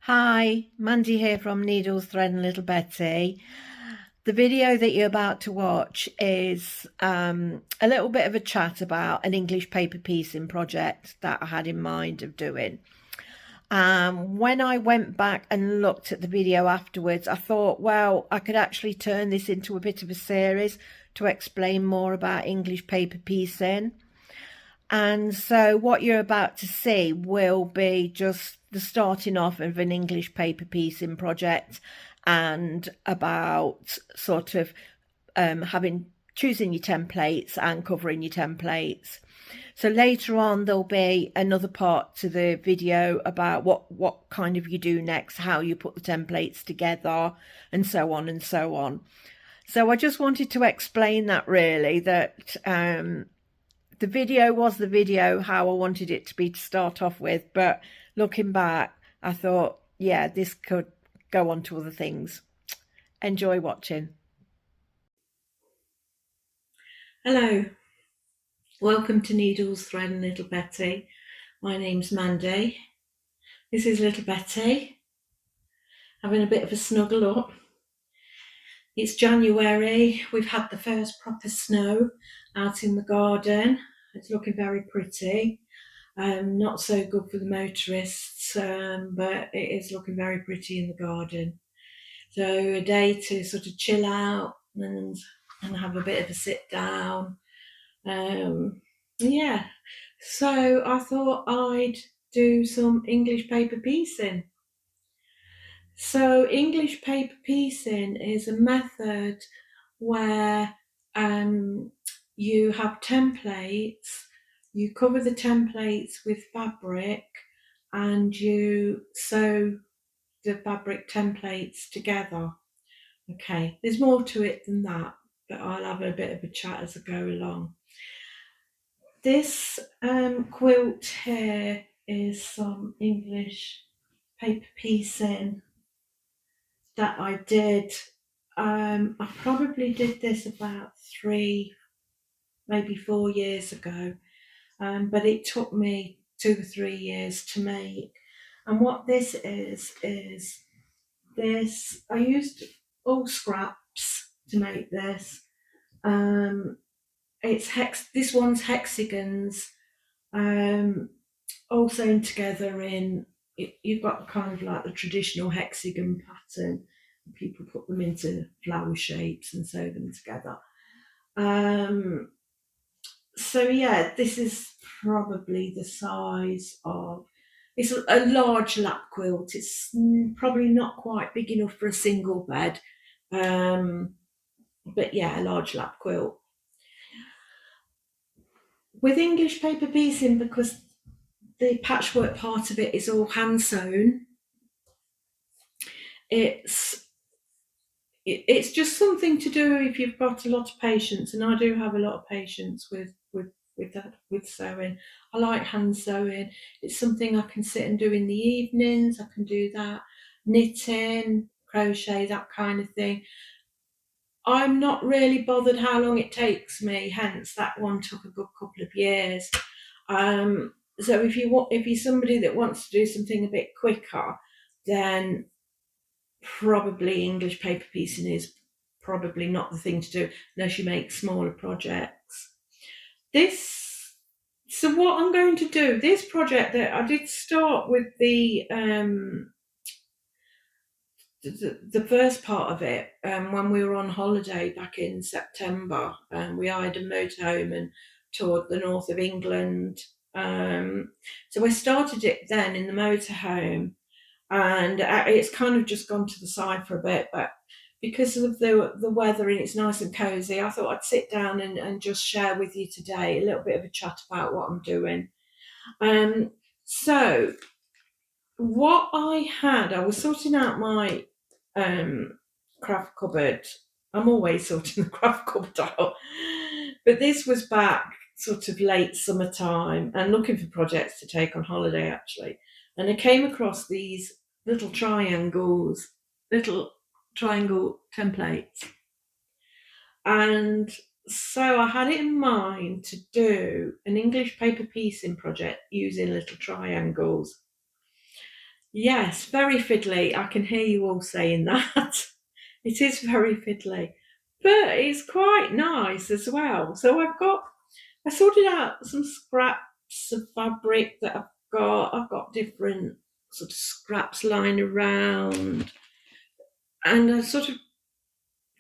Hi, Mandy here from Needles, Thread and Little Betty. The video that you're about to watch is a little bit of a chat about an English paper piecing project that I had in mind of doing. When I went back and looked at the video afterwards, I thought, well, I could actually turn this into a bit of a series to explain more about English paper piecing. And so what you're about to see will be just the starting off of an English paper piecing project and about sort of choosing your templates and covering your templates. So later on there'll be another part to the video about what kind of you do next, how you put the templates together, and so on and so on. So I just wanted to explain that really, that the video was the video how I wanted it to be to start off with, but looking back, I thought, yeah, this could go on to other things. Enjoy watching. Hello, welcome to Needles, Thread and Little Betty. My name's Mandy. This is Little Betty, having a bit of a snuggle up. It's January, we've had the first proper snow out in the garden. It's looking very pretty. Not so good for the motorists, but it is looking very pretty in the garden. So a day to sort of chill out and have a bit of a sit down. Yeah, so I thought I'd do some English paper piecing. So English paper piecing is a method where you have templates, you cover the templates with fabric and you sew the fabric templates together. Okay, there's more to it than that, but I'll have a bit of a chat as I go along. This quilt here is some English paper piecing that I did. I probably did this about 3, maybe 4 years ago, but it took me 2 or 3 years to make. And what this is this, I used all scraps to make this. This one's hexagons, all sewn together you've got kind of like the traditional hexagon pattern. People put them into flower shapes and sew them together. So yeah, this is probably the size of, it's a large lap quilt. It's probably not quite big enough for a single bed, but yeah, a large lap quilt. With English paper piecing, because the patchwork part of it is all hand sewn, it's just something to do if you've got a lot of patience, and I do have a lot of patience with sewing. I like hand sewing. It's something I can sit and do in the evenings. I can do that, knitting, crochet, that kind of thing. I'm not really bothered how long it takes me, hence that one took a good couple of years. So if you're somebody that wants to do something a bit quicker, then probably English paper piecing is probably not the thing to do unless you make smaller projects. So what I'm going to do, this project that I did start with the first part of it when we were on holiday back in September. We hired a motorhome and toured the north of England. So I started it then in the motorhome, and it's kind of just gone to the side for a bit, but because of the weather and it's nice and cozy, I thought I'd sit down and just share with you today a little bit of a chat about what I'm doing. So what I was sorting out my craft cupboard. I'm always sorting the craft cupboard out, but this was back sort of late summertime and looking for projects to take on holiday actually, and I came across these little triangle templates, and so I had it in mind to do an English paper piecing project using little triangles. Yes, very fiddly. I can hear you all saying that. It is very fiddly, but it's quite nice as well. So I sorted out some scraps of fabric that I've got. I've got different sort of scraps lying around, and I sort of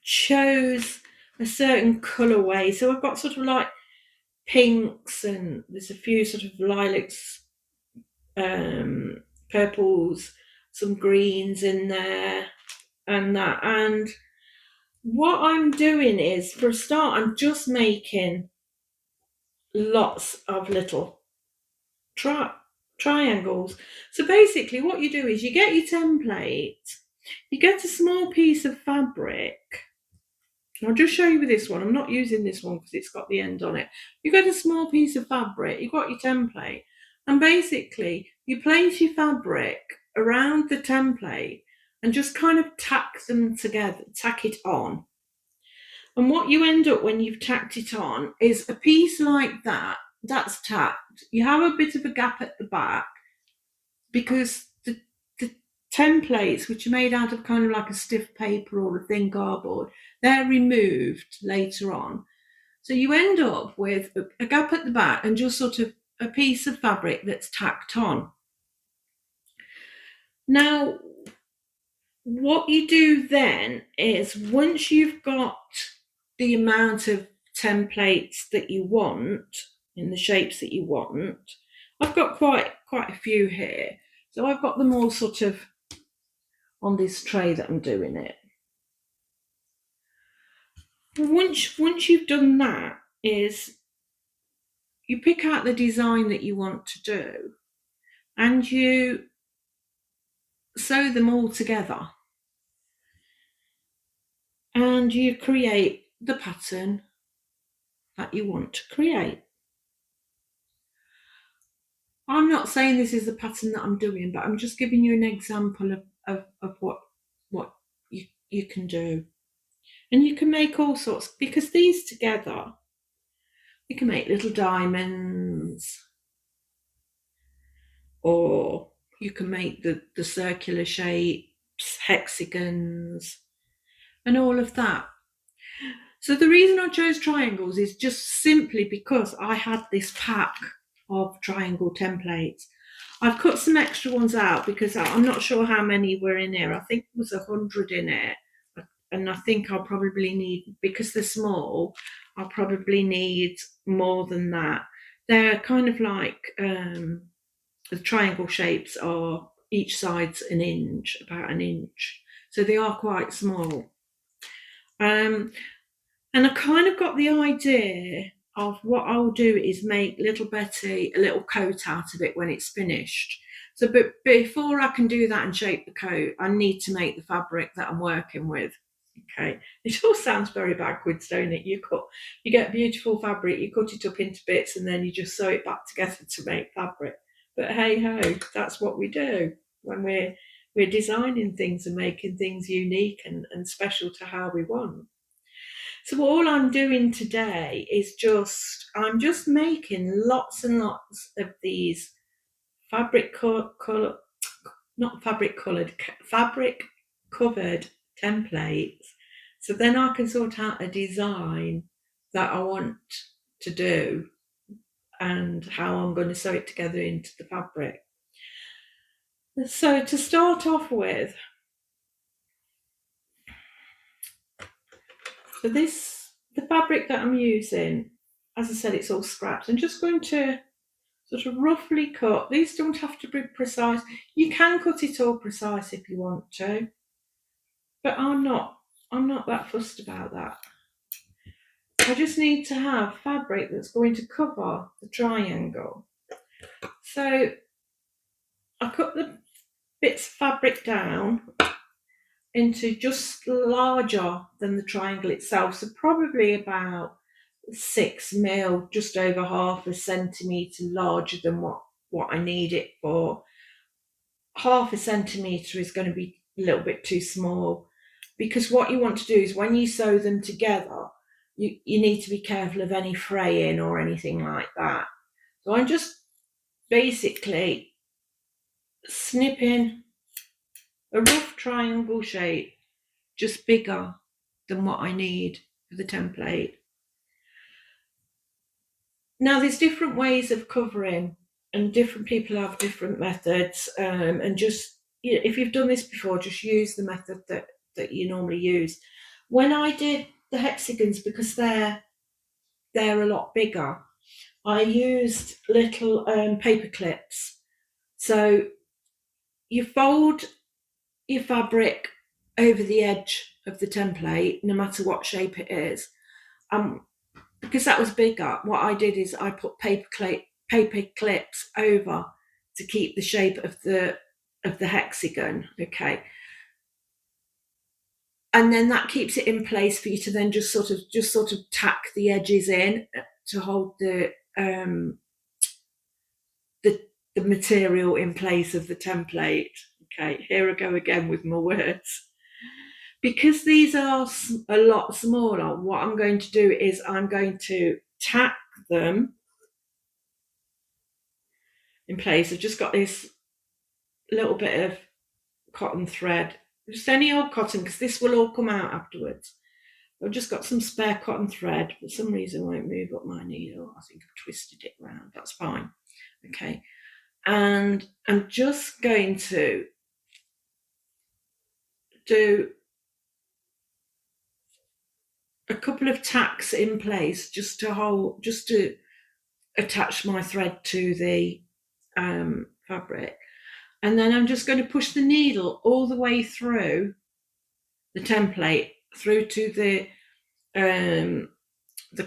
chose a certain colourway. So I've got sort of like pinks, and there's a few sort of lilacs, purples, some greens in there, and that. And what I'm doing is, for a start, I'm just making lots of little triangles. So basically, what you do is you get your template, you get a small piece of fabric. I'll just show you with this one. I'm not using this one because it's got the end on it. You get a small piece of fabric, you've got your template, and basically you place your fabric around the template and just kind of tack them together, tack it on. And what you end up when you've tacked it on is a piece like that, that's tacked. You have a bit of a gap at the back because the templates, which are made out of kind of like a stiff paper or a thin cardboard, they're removed later on. So you end up with a gap at the back and just sort of a piece of fabric that's tacked on. Now, what you do then is, once you've got the amount of templates that you want in the shapes that you want, I've got quite a few here. So I've got them all sort of on this tray that I'm doing it. Once you've done that, is you pick out the design that you want to do and you sew them all together and you create the pattern that you want to create. I'm not saying this is the pattern that I'm doing, but I'm just giving you an example of what you can do. And you can make all sorts, because these together, you can make little diamonds, or you can make the circular shapes, hexagons, and all of that. So the reason I chose triangles is just simply because I had this pack of triangle templates. I've cut some extra ones out because I'm not sure how many were in here. I think there was 100 in it. And I think I'll probably need, because they're small, I'll probably need more than that. They're kind of like, the triangle shapes are each side's an inch, about an inch. So they are quite small. And I kind of got the idea of what I'll do is make little Betty a little coat out of it when it's finished. So, but before I can do that and shape the coat, I need to make the fabric that I'm working with. Okay, it all sounds very backwards, don't it? You get beautiful fabric, you cut it up into bits, and then you just sew it back together to make fabric. But hey ho, that's what we do when we're designing things and making things unique and special to how we want. So all I'm doing today is I'm just making lots and lots of these fabric fabric covered templates. So then I can sort out a design that I want to do and how I'm going to sew it together into the fabric. So to start off with, so the fabric that I'm using, as I said, it's all scraps. I'm just going to sort of roughly cut. These don't have to be precise. You can cut it all precise if you want to, but I'm not that fussed about that. I just need to have fabric that's going to cover the triangle. So I cut the bits of fabric down into just larger than the triangle itself, so probably about 6 mil, just over half a centimetre larger than what I need it for. Half a centimetre is going to be a little bit too small, because what you want to do is when you sew them together, you need to be careful of any fraying or anything like that. So I'm just basically snipping a rough triangle shape, just bigger than what I need for the template. Now there's different ways of covering, and different people have different methods, and just, you know, if you've done this before, just use the method that you normally use. When I did the hexagons, because they're a lot bigger, I used little paper clips. So you fold your fabric over the edge of the template, no matter what shape it is. Because that was bigger, what I did is I put paper clips over to keep the shape of the hexagon. Okay, and then that keeps it in place for you to then just sort of tack the edges in to hold the material in place of the template. Okay, here I go again with my words. Because these are a lot smaller, what I'm going to do is I'm going to tack them in place. I've just got this little bit of cotton thread, just any old cotton, because this will all come out afterwards. I've just got some spare cotton thread. For some reason, I won't move up my needle. I think I've twisted it around. That's fine. Okay. And I'm just going to do a couple of tacks in place just to attach my thread to the fabric. And then I'm just going to push the needle all the way through the template, through to the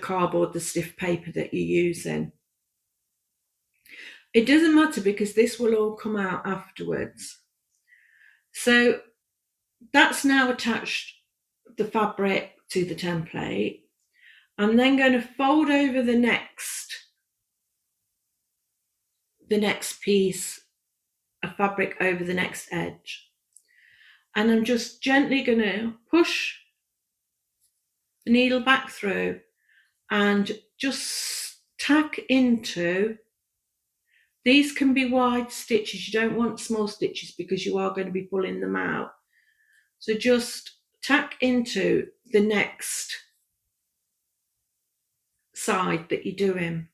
cardboard, the stiff paper that you're using. It doesn't matter because this will all come out afterwards. So that's now attached the fabric to the template. I'm then going to fold over the next piece of fabric over the next edge. And I'm just gently going to push the needle back through and just tack into. These can be wide stitches. You don't want small stitches because you are going to be pulling them out. So just tack into the next side that you're doing.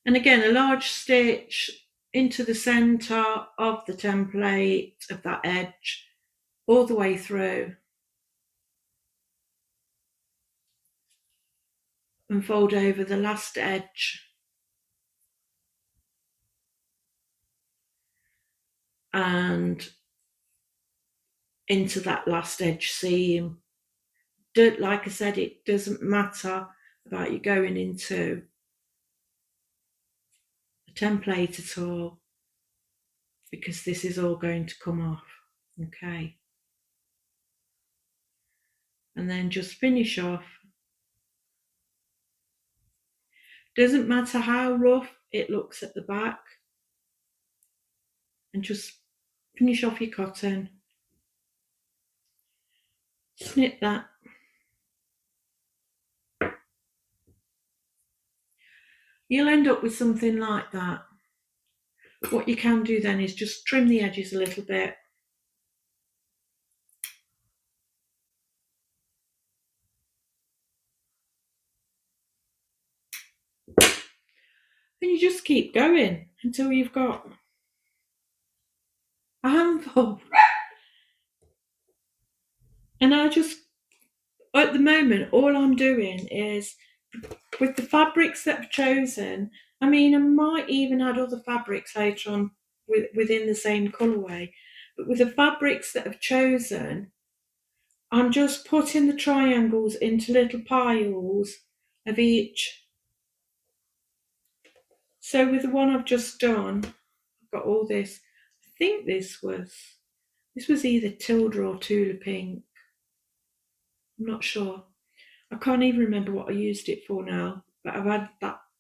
And again, a large stitch into the centre of the template, of that edge, all the way through. And fold over the last edge. And into that last edge seam. Like I said, it doesn't matter about you going into the template at all, because this is all going to come off. Okay. And then just finish off. Doesn't matter how rough it looks at the back. And just finish off your cotton. Snip that. You'll end up with something like that. What you can do then is just trim the edges a little bit. And you just keep going until you've got a handful. And at the moment, all I'm doing is, with the fabrics that I've chosen, I mean, I might even add other fabrics later on within the same colourway, but with the fabrics that I've chosen, I'm just putting the triangles into little piles of each. So with the one I've just done, I've got all this. I think this was either Tilda or Tula Pink. I'm not sure. I can't even remember what I used it for now, but I've had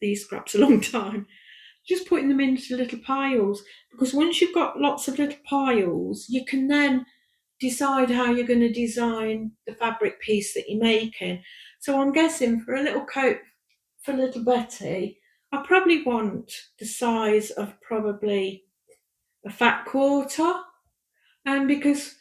these scraps a long time. Just putting them into little piles, because once you've got lots of little piles, you can then decide how you're going to design the fabric piece that you're making. So I'm guessing for a little coat for little Betty, I probably want the size of probably a fat quarter. Because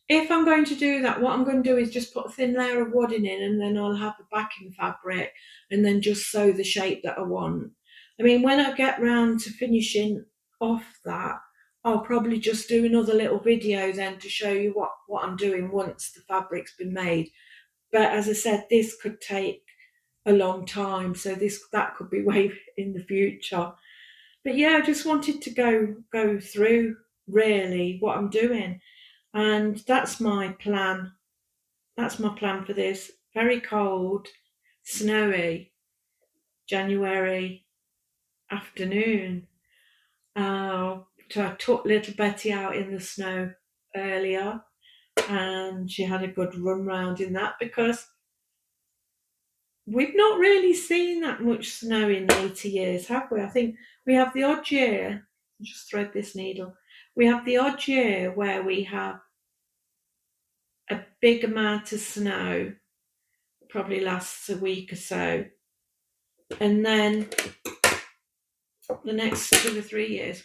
if I'm going to do that, what I'm going to do is just put a thin layer of wadding in, and then I'll have the backing fabric, and then just sew the shape that I want. I mean, when I get round to finishing off that, I'll probably just do another little video then to show you what I'm doing once the fabric's been made. But as I said, this could take a long time, so that could be way in the future. But yeah, I just wanted to go through really what I'm doing, and that's my plan. That's my plan for this very cold, snowy January afternoon. So I took little Betty out in the snow earlier, and she had a good run round in that because we've not really seen that much snow in later years, have we? I think we have the odd year. Just thread this needle. We have the odd year where we have a big amount of snow, probably lasts a week or so, and then the next 2 or 3 years,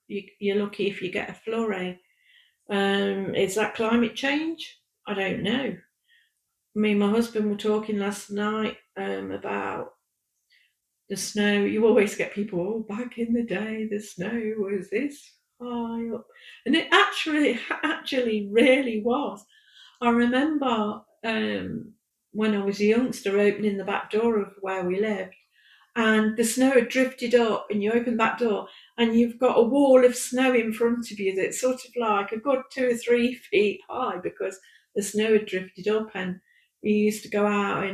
you're lucky if you get a flurry. Is that climate change? I don't know. Me and my husband were talking last night about the snow. You always get people, oh, back in the day, the snow was this high up. And it actually really was. I remember when I was a youngster opening the back door of where we lived, and the snow had drifted up, and you open that door and you've got a wall of snow in front of you that's sort of like a good 2 or 3 feet high because the snow had drifted up, and you used to go out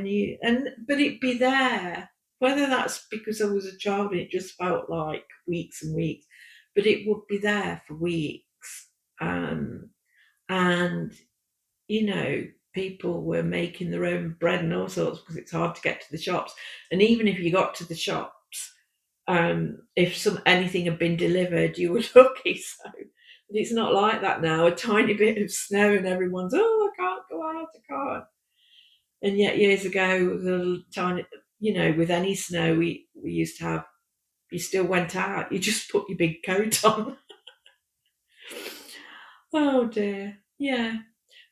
but it'd be there. Whether that's because I was a child and it just felt like weeks and weeks, but it would be there for weeks. And you know, people were making their own bread and all sorts because it's hard to get to the shops. And even if you got to the shops, if anything had been delivered, you were lucky. So, but it's not like that now. A tiny bit of snow and everyone's, oh, I can't go out, I can't. And yet years ago, the tiny, with any snow we used to have, you still went out. You just put your big coat on. Oh dear. Yeah.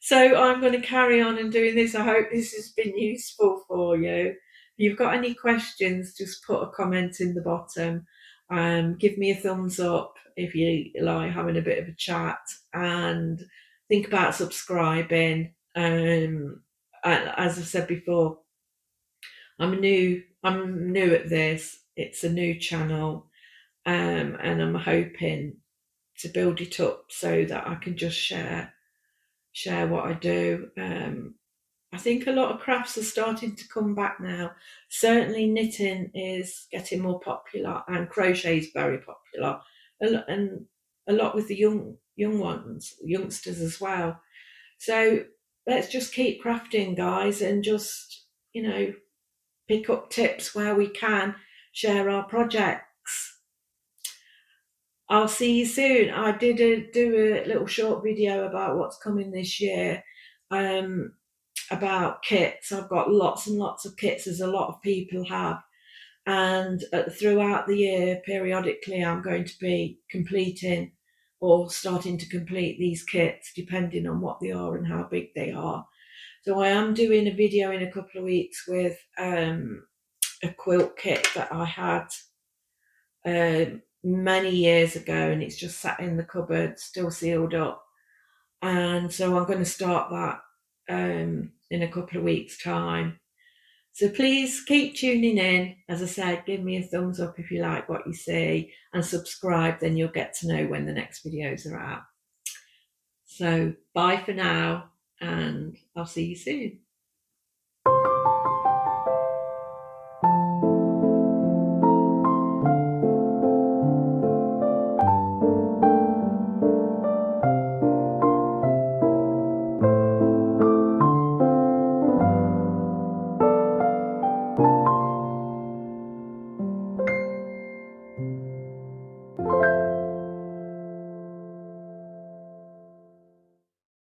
So I'm going to carry on and doing this. I hope this has been useful for you. If you've got any questions, just put a comment in the bottom. Give me a thumbs up if you like having a bit of a chat, and think about subscribing. As I said before, I'm new at this. It's a new channel, and I'm hoping to build it up so that I can just share what I do. I think a lot of crafts are starting to come back now. Certainly knitting is getting more popular, and crochet is very popular, and a lot with the youngsters as well. So let's just keep crafting, guys, and just, pick up tips where we can, share our projects. I'll see you soon. I did do a little short video about what's coming this year, about kits. I've got lots and lots of kits, as a lot of people have. And throughout the year, periodically, I'm going to be completing or starting to complete these kits, depending on what they are and how big they are. So I am doing a video in a couple of weeks with a quilt kit that I had many years ago, and it's just sat in the cupboard, still sealed up. And so I'm going to start that in a couple of weeks' time. So please keep tuning in. As I said, give me a thumbs up if you like what you see, and subscribe, then you'll get to know when the next videos are out. So bye for now, and I'll see you soon.